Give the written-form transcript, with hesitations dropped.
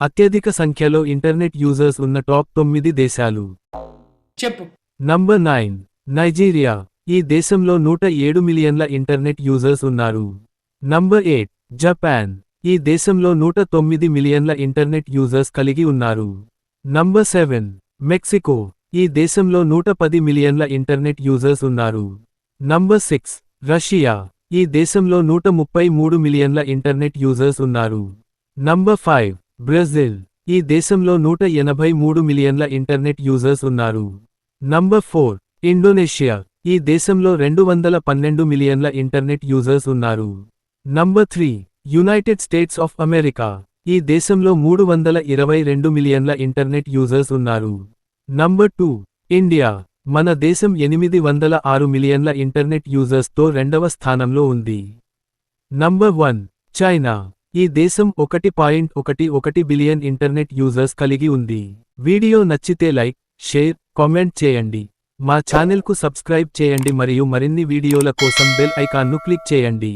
అత్యధిక సంఖ్యలో internet users ఉన్న టాప్ 9 దేశాలు. చెప్పు. Number 9 Nigeria. ఈ దేశంలో 107 మిలియన్ల ఇంటర్నెట్ యూజర్స్ ఉన్నారు. Number 8 Japan. ఈ దేశంలో 109 మిలియన్ల ఇంటర్నెట్ యూజర్స్ కలిగి ఉన్నారు. Number 7 Mexico. ఈ దేశంలో 110 మిలియన్ల ఇంటర్నెట్ యూజర్స్ ఉన్నారు. Number 6 Russia. ఈ దేశంలో 133 మిలియన్ల ఇంటర్నెట్ యూజర్స్ ఉన్నారు. Number 5 Brazil. ఈ దేశంలో 183 మిలియన్ల ఇంటర్నెట్ యూజర్స్ ఉన్నారు. Number 4 Indonesia. ఈ దేశంలో 212 మిలియన్ల ఇంటర్నెట్ యూజర్స్ ఉన్నారు. Number 3 United states of America. ఈ దేశంలో 322 మిలియన్ల ఇంటర్నెట్ యూజర్స్ ఉన్నారు. Number 2 India. మన దేశం 806 మిలియన్ల ఇంటర్నెట్ యూజర్స్తో రెండవ స్థానంలో ఉంది. Number 1 China. ఈ దేశం 1.11 బిలియన్ ఇంటర్నెట్ యూజర్స్ కలిగి ఉంది. వీడియో నచ్చితే లైక్, షేర్, కామెంట్ చేయండి. మా ఛానెల్కు సబ్స్క్రైబ్ చేయండి మరియు మరిన్ని వీడియోల కోసం బెల్ ఐకాన్ను క్లిక్ చేయండి.